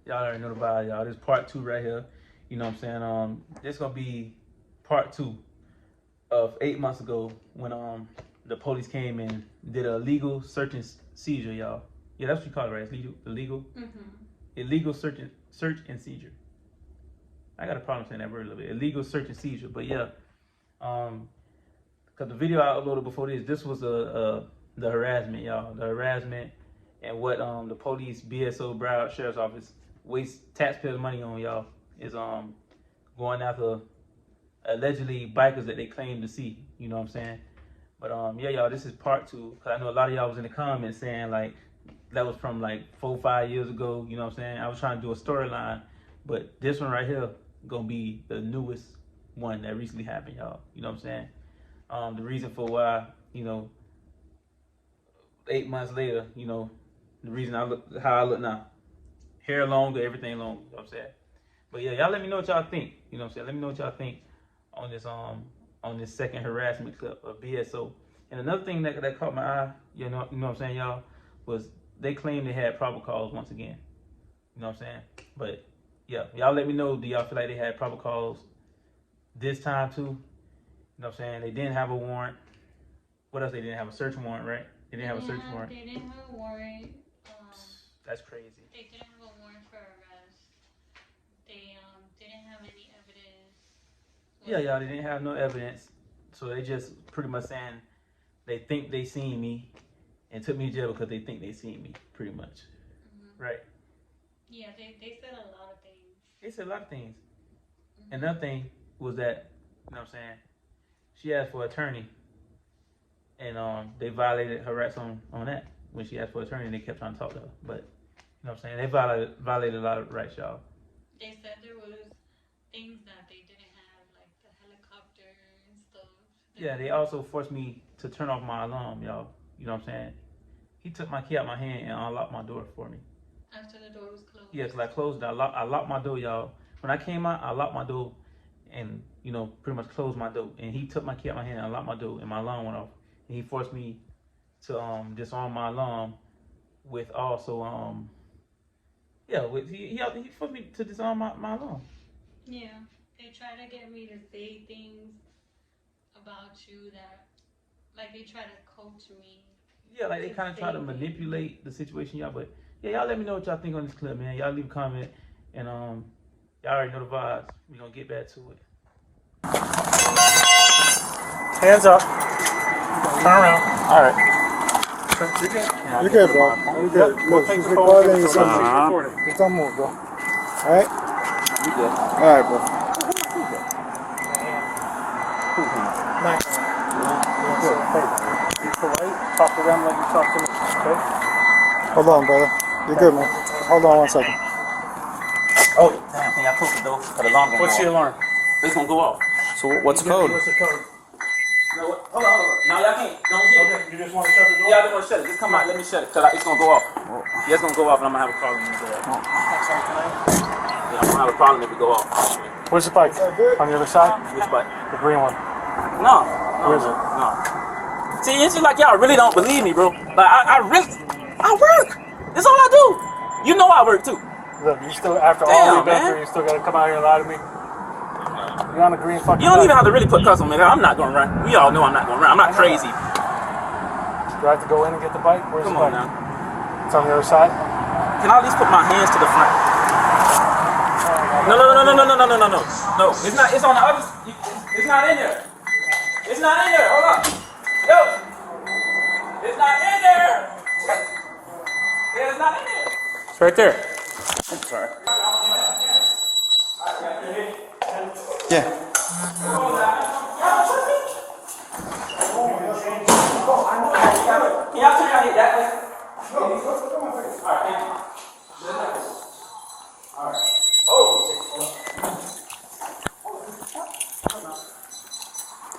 Y'all already know the vibe, y'all. This is part 2 right here. You know what I'm saying? This gonna be part 2 of 8 months ago when the police came and did a illegal search and seizure, y'all. Yeah, that's what you call it, right? It's illegal. Illegal search and seizure. I got a problem saying that word a little bit. Illegal search and seizure, but yeah, because the video I uploaded before this was the harassment, y'all. The harassment and what the police, BSO, Broward Sheriff's Office, waste taxpayers' money on, y'all, is going after allegedly bikers that they claim to see. You know what I'm saying? But yeah, y'all, this is part 2, because I know a lot of y'all was in the comments saying like that was from like 4-5 years ago. You know what I'm saying? I was trying to do a storyline, but this one right here gonna be the newest one that recently happened, y'all. You know what I'm saying? The reason for why, you know, 8 months later, you know, the reason I look how I look now. Hair longer, everything longer, you know what I'm saying? But yeah, y'all let me know what y'all think. You know what I'm saying? Let me know what y'all think on this second harassment clip of BSO. And another thing that caught my eye, you know what I'm saying, y'all, was they claimed they had probable cause once again. You know what I'm saying? But yeah, y'all let me know, do y'all feel like they had probable cause this time too? You know what I'm saying? They didn't have a warrant. What else? They didn't have a search warrant, right? They didn't have a search warrant. They didn't have a warrant. That's crazy. They didn't have a warrant for arrest. They didn't have any evidence. Yeah, y'all, they didn't have no evidence. So they just pretty much saying they think they seen me and took me to jail because they think they seen me, pretty much. Right? Yeah, they said a lot of things. They said a lot of things. Another thing was that, you know what I'm saying, she asked for an attorney, and they violated her rights on that. When she asked for an attorney, they kept trying to talk to her. But, you know what I'm saying, they violated a lot of rights, y'all. They said there was things that they didn't have, like the helicopter and stuff. Yeah, they also forced me to turn off my alarm, y'all. You know what I'm saying? He took my key out my hand and unlocked my door for me. After the door was closed? Yeah, because I closed it. I locked my door, y'all. When I came out, I locked my door and, you know, pretty much closed my door. And he took my key out my hand and unlocked my door, and my alarm went off. And he forced me to disarm my alarm with also, he forced me to disarm my alarm. Yeah, they try to get me to say things about you that, like, they try to coach me. Yeah, like they kind of try to manipulate the situation, y'all. But yeah, y'all let me know what y'all think on this clip, man. Y'all leave a comment, and y'all already know the vibes. We gonna get back to it. Hands up. Turn around. All right. You're good, bro. You're good. Look, she's recording. It's on move, bro. All right? You good. All right, bro. Nice. Good. Hey, be polite. Talk to them like you talk to me, okay? Hold on, brother. You're good, man. Hold on 1 second. Oh, damn, can y'all close the door? The alarm gonna What's go the off. alarm? It's gonna go off. So what's the code? What's the code? No, hold on. No, y'all can't. Don't get it. Okay, you just want to shut the door? Yeah, I just want to shut it. Just come out. Let me shut it. Cause it's gonna go off. Yeah, it's gonna go off, and I'm gonna have a problem with that. Yeah, I'm gonna have a problem if it go off. Where's the bike? On the other side? Which bike? The green one. No. Where is it? No. See, it's just like y'all really don't believe me, bro. Like I work. That's all I do. You know I work too. Look, you still, after all we've been through, you still gotta come out here and lie to me? You're on the green fucking You don't bike. even have to really put cuss on me. I'm not gonna run. We all know I'm not gonna run. I'm not crazy. Do I have to go in and get the bike? Where's Come the on bike? now. It's on the other side? Can I at least put my hands to the front? No. No, it's not. It's on the other. It's not in there. It's not in there. Hold on. Yo. It's not in there. Yeah, it's not in there. It's right there. I'm sorry. Yeah. Yeah. Can y'all turn your head that way? Alright. Alright.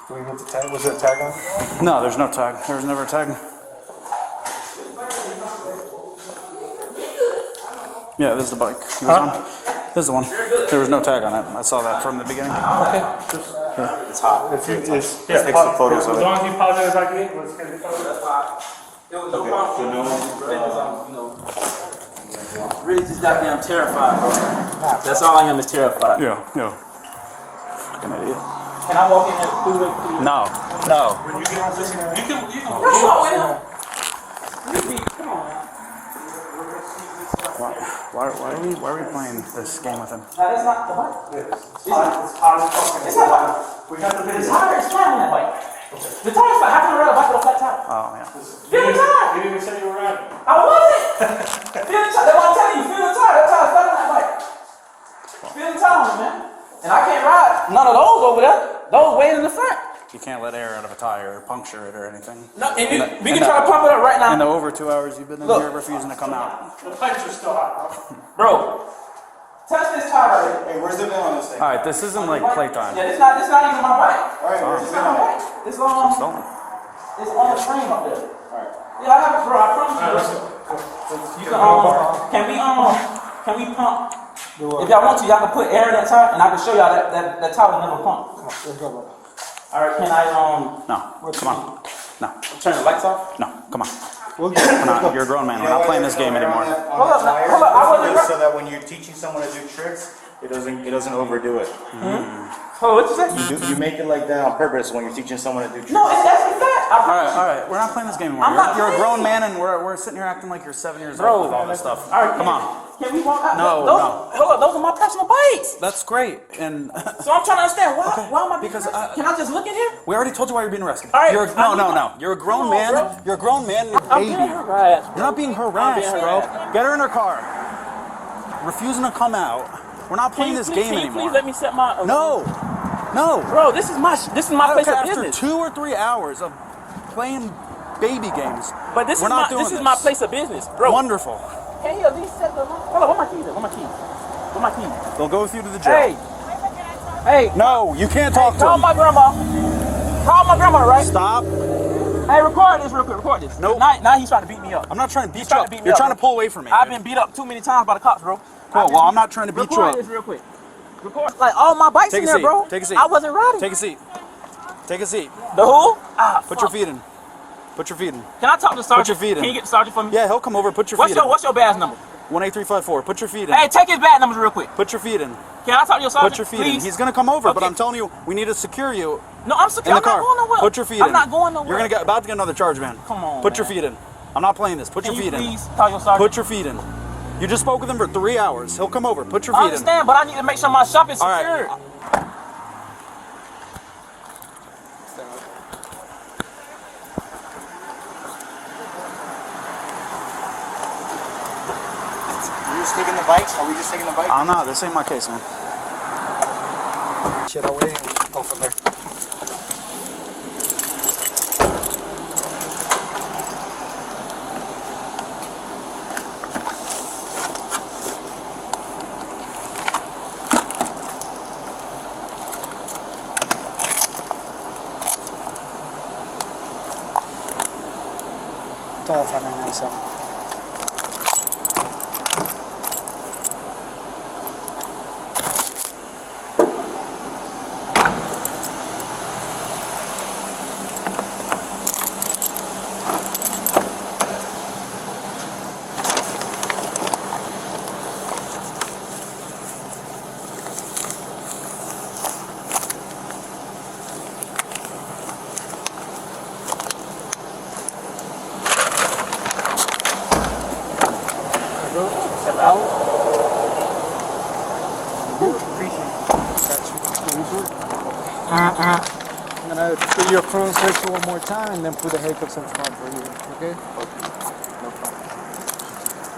Do we get the tag? Was there a tag on? No, there's no tag. There was never a tag. Yeah, this is the bike. He was on. This is the one. There was no tag on it. I saw that from the beginning. Okay. It's hot. If you, Let's take some photos of as it. long as you pause it as I can, let's get the photos. There was no problem. Really just goddamn terrified, bro. That's all I am is terrified. Yeah. Fucking idiot. Can I walk in there through the... No. You can walk in there. Come on, man. Why are we playing this game with him? No, that's not the bike. It's not. We got the video. It's hard. It's flat on that bike. The tire's flat. How can I ride a bike with a flat tire? Oh, yeah. Feel the tire. You didn't even say you were riding. I wasn't. Feel the tire. That's what I'm telling you. Feel the tire. That tire's flat on that bike. Feel the tire on it, man. And I can't ride none of those over there. Those way in the front. You can't let air out of a tire or puncture it or anything. No, and we can try to pump it up right now. In the over 2 hours you've been in here refusing to come out. The pipes are still hot, Bro, touch this tire right here. Hey, where's the bill on this thing? Alright, this isn't like playtime. Yeah, this not even my bike. Alright, where's It's the not bill? my bike. It's on Stolen. It's on the frame up there. Alright. Yeah, I have it, bro. I promise you. You can can we pump? If y'all want to, y'all can put air in that tire, and I can show y'all that tire will never pump. All right, can I No. Come on. No. turn the lights off? No. Come on. We're not, you're a grown man. We're not playing this game anymore. Hold up, I wasn't right. So that when you're teaching someone to do tricks, it doesn't overdo it. Oh, what you say? You make it like that on purpose when you're teaching someone to do tricks. No, it's actually fat. Alright. We're not playing this game anymore. I'm not You're a playing. grown man and we're sitting here acting like you're 7 years Bro, old with all this stuff. All right, Come on. Can we walk out? No, those, no. Hold up, those are my personal bikes. That's great. And So I'm trying to understand why am I being Because, arrested? Can I just look in here? we already told you why you're being arrested. All right, No. You're a grown Come on, man. bro. You're a grown man and a I'm baby. being harassed. You're not being harassed, bro. Get her in her car. Refusing to come out. We're not playing this game Can you anymore. please let me set my... No. Bro, this is my place Okay, of after business. 2 or 3 hours of playing baby games, But this we're not doing is my place of business, bro. Wonderful. Can you at least set the... Hold on, where my keys at? Where my keys? They'll go with you to the jail. Hey, No, you can't talk to call him. my grandma. Call my grandma, right? Stop. Hey, record this real quick. Record this. Nope. Now he's trying to beat me up. I'm not trying to beat you trying up. to beat me You're up, trying bro. to pull away from me. I've been beat up too many times by the cops, bro. Cool. Well, I'm not trying to beat you Record up. this real quick. Record. Like, all my bikes Take in a there, seat. bro. Take a seat. I wasn't riding. Take a seat. Take a seat. The who? Put your feet in. Put your feet in. Can I talk to the sergeant? Put your feet in. Can you get the sergeant for me? Yeah, he'll come over. Put your What's feet in. your badge number? 18354. Put your feet in. Hey, take his badge numbers real quick. Put your feet in. Can I talk to your sergeant? Put your feet please? in. He's gonna come over, but Okay. I'm telling you, we need to secure you No, I'm in secure. the I'm car. not going nowhere. Put your feet in. I'm not going nowhere. You're gonna get about to get another charge, man. Come on, Put your man. feet in. I'm not playing this. Put Can your you feet in. please call your sergeant? Put your feet in. You just spoke with him for 3 hours. He'll come over. Put your I feet in. understand, but I need to make sure my shop is All right. secured. You just taking the bikes? Are we just taking the bikes? I'm not. This ain't my case, man. Shit away and go from there. Todo finalizado. I'm gonna do your crown search one more time and then put the handcuffs in front for you, okay? No problem.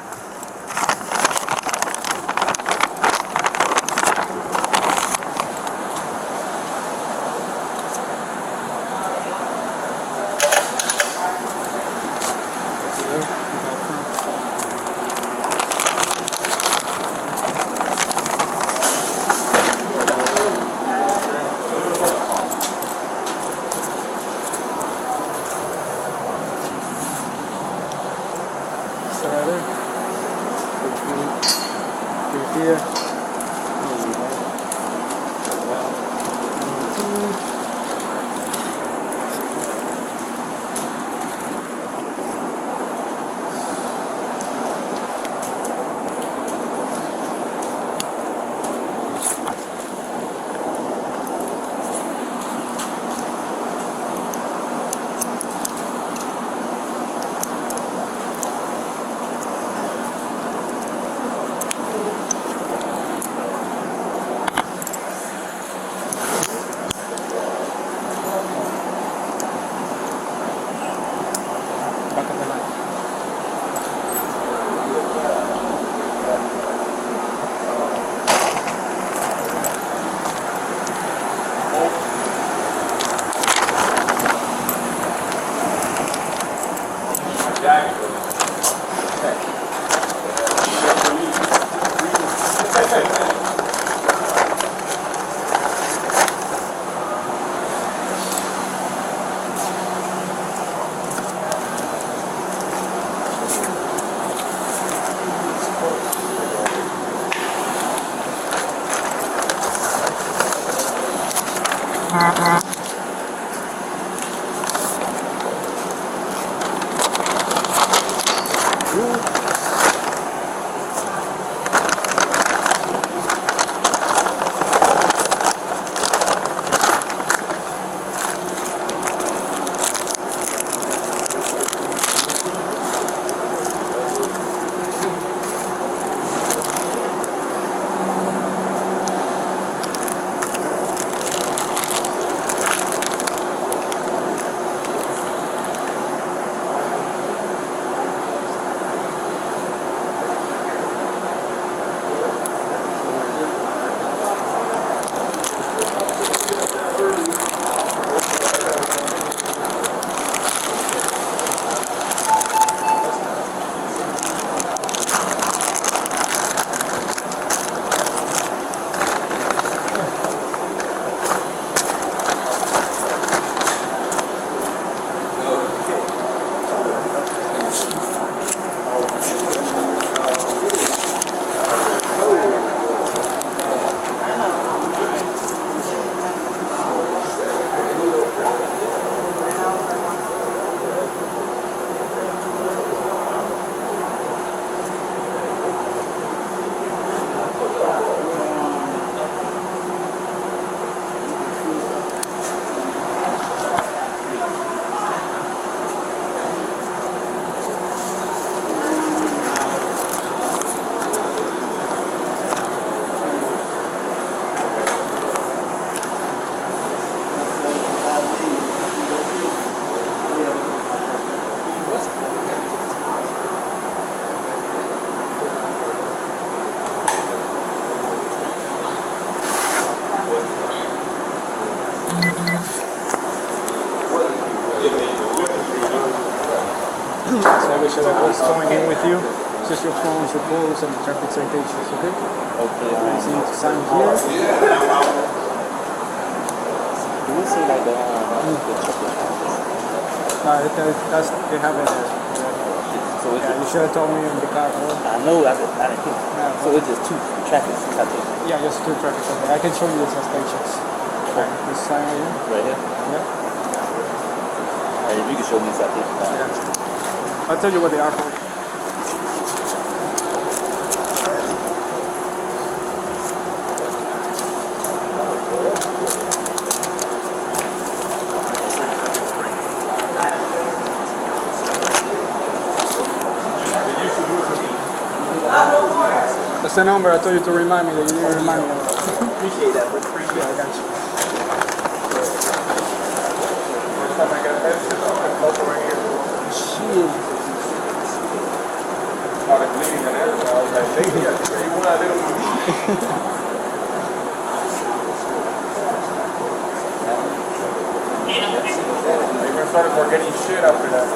citation that was going in with you. It's just your phones, your clothes, and the traffic citations, okay? Okay. So you need to sign here. Do we see like the chocolate houses? No, that's, they have it there. So it's Yeah, you should have told me in the car, bro. I know I didn't think. Yeah, So it's just two traffic citations Yeah, just 2 traffic citations. I can show you the citations. This sign right here. right here. Yeah. Alright, if you can show me citation. Yeah. I'll tell you what they are for. That's the number I told you to remind me that you didn't remind me of. Appreciate that, bro. Appreciate Yeah, I got you. Shit. They started forgetting shit after that.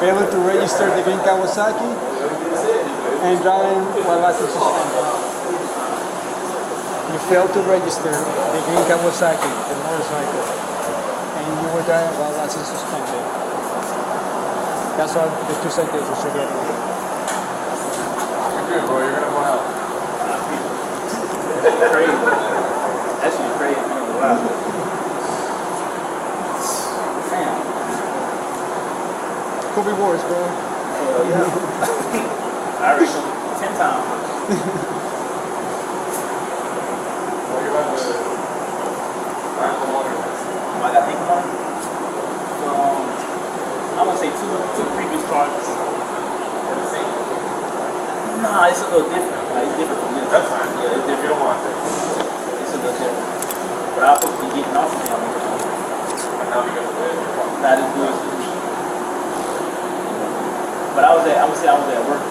Failing to register the green Kawasaki and driving while license suspended. You failed to register the green Kawasaki, the motorcycle, and you were driving while license suspended. That's all the 2 citations you're getting. You're good, bro. You're gonna go out. Crazy. That's just crazy. Wow. Damn. Could be worse, bro. I reckon 10 times. Well, you have the ankle monitor. I got ankle monitor. I'm gonna say two previous charges. Or the same. Nah, it's a little different. Like, it's different from this. That's fine. Yeah, it's If you different. don't want it. It's a little different. But I'm supposed to be getting off of him. And now because of this, you're fine. That is good. But I was at work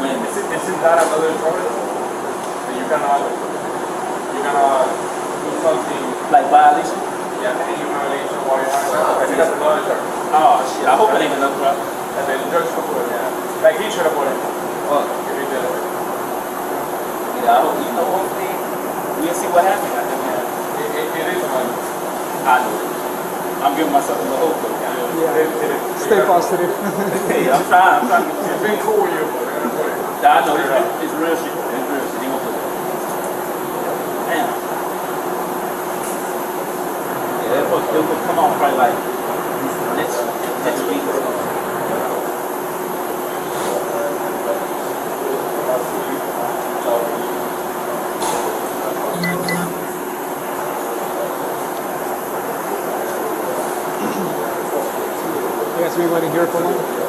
when Isn't that another charge? That you cannot do something, like violation. yeah, any violation while you're high. I think that's another charge. Oh shit! I hope it ain't enough, bro. And then the judge should put it, yeah. Like he should have put it. Fuck. If he did it. Yeah, I hope you know. Hopefully, we'll see what happens. It is another. I know. I'm giving myself a little hope, though. Yeah. It is. Stay positive. Hey, I'm trying. It's been cool with you, but they're gonna put it. I know it's real shit. It's real shit. They gonna put it. Damn. Yeah, they'll come on probably like next week or something. You guys been waiting here for long?